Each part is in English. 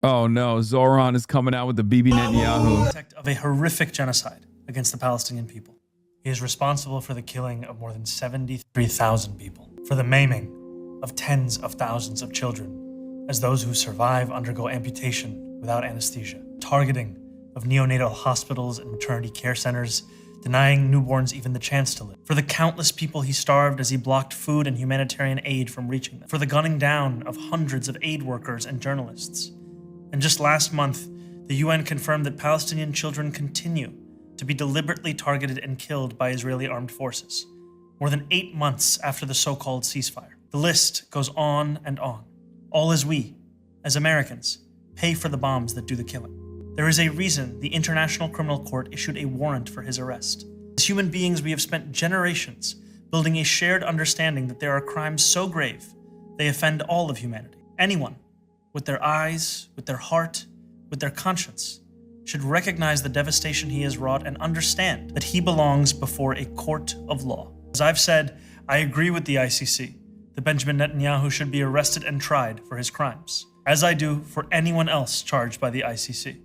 Oh no, Zohran is coming out with the Bibi Netanyahu. Of a horrific genocide against the Palestinian people. He is responsible for the killing of more than 73,000 people, for the maiming of tens of thousands of children, as those who survive undergo amputation without anesthesia, targeting of neonatal hospitals and maternity care centers, denying newborns even the chance to live, for the countless people he starved as he blocked food and humanitarian aid from reaching them, for the gunning down of hundreds of aid workers and journalists. And just last month, the UN confirmed that Palestinian children continue to be deliberately targeted and killed by Israeli armed forces, more than 8 months after the so-called ceasefire. The list goes on and on, all as we, as Americans, pay for the bombs that do the killing. There is a reason the International Criminal Court issued a warrant for his arrest. As human beings, we have spent generations building a shared understanding that there are crimes so grave, they offend all of humanity. Anyone, with their eyes, with their heart, with their conscience, should recognize the devastation he has wrought and understand that he belongs before a court of law. As I've said, I agree with the ICC that Benjamin Netanyahu should be arrested and tried for his crimes, as I do for anyone else charged by the ICC.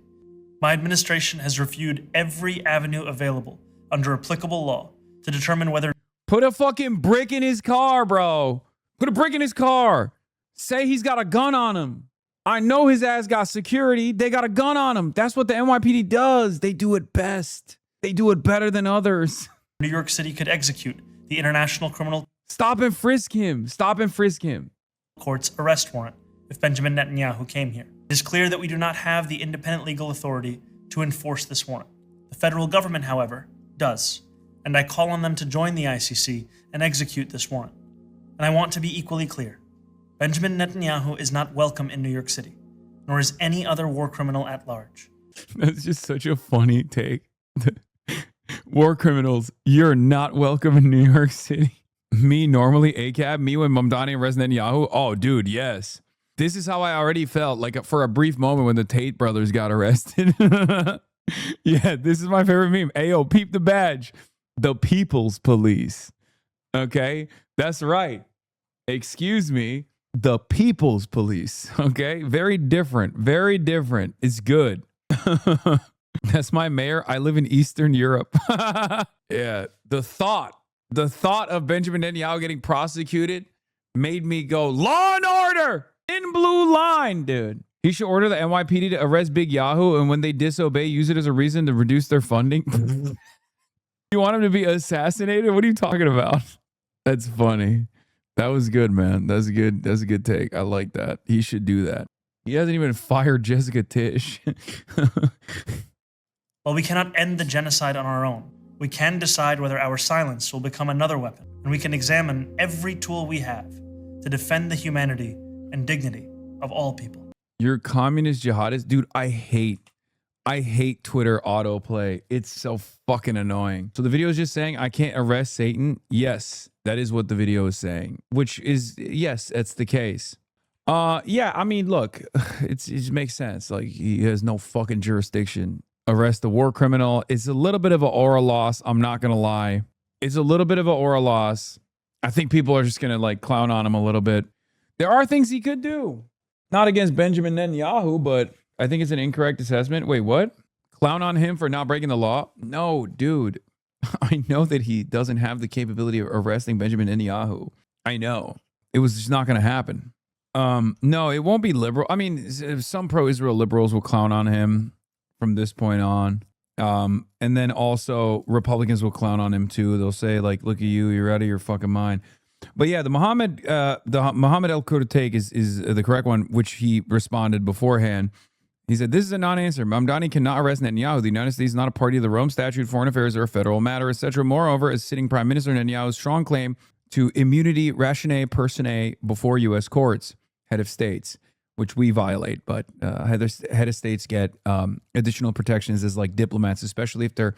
My administration has reviewed every avenue available under applicable law to determine whether... Put a fucking brick in his car, bro. Put a brick in his car. Say he's got a gun on him. I know his ass got security. They got a gun on him. That's what the NYPD does. They do it best. They do it better than others. New York City could execute the International Criminal... Stop and frisk him. Stop and frisk him. Court's arrest warrant if Benjamin Netanyahu came here. It is clear that we do not have the independent legal authority to enforce this warrant. The federal government, however, does, and I call on them to join the ICC and execute this warrant. And I want to be equally clear. Benjamin Netanyahu is not welcome in New York City, nor is any other war criminal at large. That's just such a funny take. War criminals, you're not welcome in New York City. Me, normally ACAB, me when Mamdani arrested Netanyahu, oh, dude, yes. This is how I already felt, like for a brief moment when the Tate brothers got arrested. Yeah, this is my favorite meme. Ayo, peep the badge. The People's Police. Okay, that's right. Excuse me. The People's Police. Okay, very different. Very different. It's good. That's my mayor. I live in Eastern Europe. Yeah, the thought of Benjamin Netanyahu getting prosecuted made me go, law and order in blue line, dude. He should order the NYPD to arrest Big Yahoo, and when they disobey, use it as a reason to reduce their funding. You want him to be assassinated? What are you talking about? That's funny. That was good, man. That's a good take. I like that. He should do that. He hasn't even fired Jessica Tisch. While we cannot end the genocide on our own, we can decide whether our silence will become another weapon, and we can examine every tool we have to defend the humanity and dignity of all people. You're communist jihadist? Dude, I hate Twitter autoplay. It's so fucking annoying. So the video is just saying I can't arrest Satan. Yes, that is what the video is saying, which is, yes, that's the case. Yeah, I mean, look, it just makes sense. Like, he has no fucking jurisdiction. Arrest the war criminal. It's a little bit of an aura loss. I'm not going to lie. It's a little bit of an aura loss. I think people are just going to like clown on him a little bit. There are things he could do. Not against Benjamin Netanyahu, but I think it's an incorrect assessment. Wait, what? Clown on him for not breaking the law? No, dude. I know that he doesn't have the capability of arresting Benjamin Netanyahu. I know. It was just not going to happen. No, it won't be liberal. I mean, some pro-Israel liberals will clown on him from this point on. And then also Republicans will clown on him too. They'll say like, look at you, you're out of your fucking mind. But yeah, the Mohammed El Kurd take is the correct one, which he responded beforehand. He said, this is a non-answer. Mamdani cannot arrest Netanyahu. The United States is not a party to the Rome Statute, foreign affairs, or a federal matter, etc. Moreover, as sitting Prime Minister, Netanyahu's strong claim to immunity ratione personae before U.S. courts, head of states, which we violate, but head of states get additional protections as like diplomats, especially if they're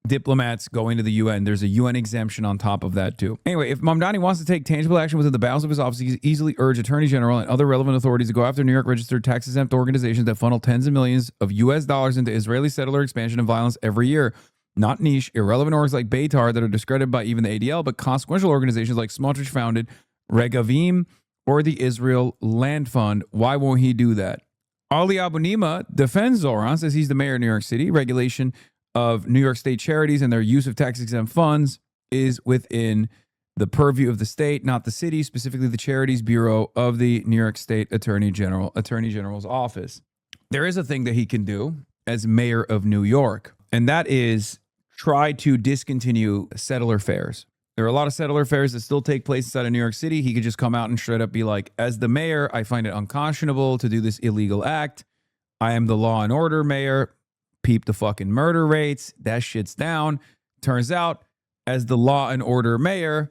diplomats going to the UN. There's a UN exemption on top of that too. Anyway, if Mamdani wants to take tangible action within the bounds of his office, he can easily urge Attorney General and other relevant authorities to go after New York registered tax-exempt organizations that funnel tens of millions of US dollars into Israeli settler expansion and violence every year. Not niche, irrelevant orgs like Beitar that are discredited by even the ADL, but consequential organizations like Smotrich-founded Regavim or the Israel Land Fund. Why won't he do that? Ali Abunimah defends Zohran, says he's the mayor of New York City. Regulation of New York State charities and their use of tax-exempt funds is within the purview of the state, not the city, specifically the Charities Bureau of the New York State Attorney General's office. There is a thing that he can do as mayor of New York, and that is try to discontinue settler fairs. There are a lot of settler fairs that still take place inside of New York City. He could just come out and straight up be like, as the mayor, I find it unconscionable to do this illegal act. I am the law and order mayor. Peep the fucking murder rates. That shit's down. Turns out, as the law and order mayor,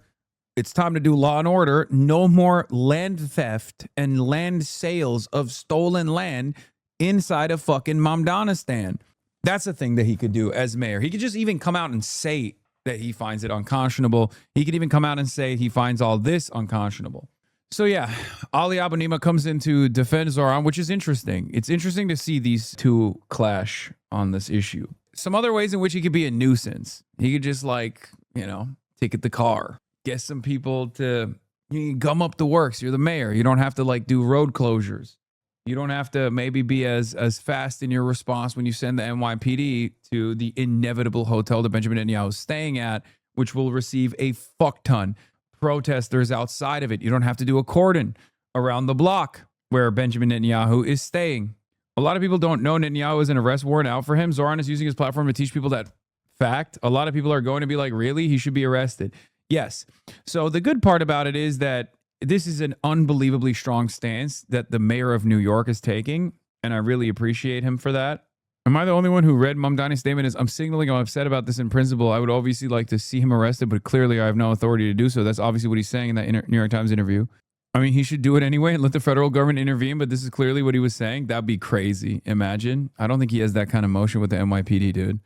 it's time to do law and order. No more land theft and land sales of stolen land inside of fucking Mamdanistan. That's a thing that he could do as mayor. He could just even come out and say that he finds it unconscionable. He could even come out and say he finds all this unconscionable. So yeah, Ali Abunimah comes in to defend Zohran, which is interesting. It's interesting to see these two clash on this issue. Some other ways in which he could be a nuisance. He could just ticket the car. Get some people to gum up the works. You're the mayor. You don't have to do road closures. You don't have to maybe be as fast in your response when you send the NYPD to the inevitable hotel that Benjamin Netanyahu is staying at, which will receive a fuck ton protesters outside of it. You don't have to do a cordon around the block where Benjamin Netanyahu is staying. A lot of people don't know Netanyahu has an arrest warrant out for him. Zohran is using his platform to teach people that fact. A lot of people are going to be like, really? He should be arrested. Yes. So the good part about it is that this is an unbelievably strong stance that the mayor of New York is taking, and I really appreciate him for that. Am I the only one who read Mamdani's statement as I'm signaling I'm upset about this in principle? I would obviously like to see him arrested, but clearly I have no authority to do so. That's obviously what he's saying in that New York Times interview. I mean, he should do it anyway and let the federal government intervene, but this is clearly what he was saying. That'd be crazy. Imagine. I don't think he has that kind of motion with the NYPD, dude.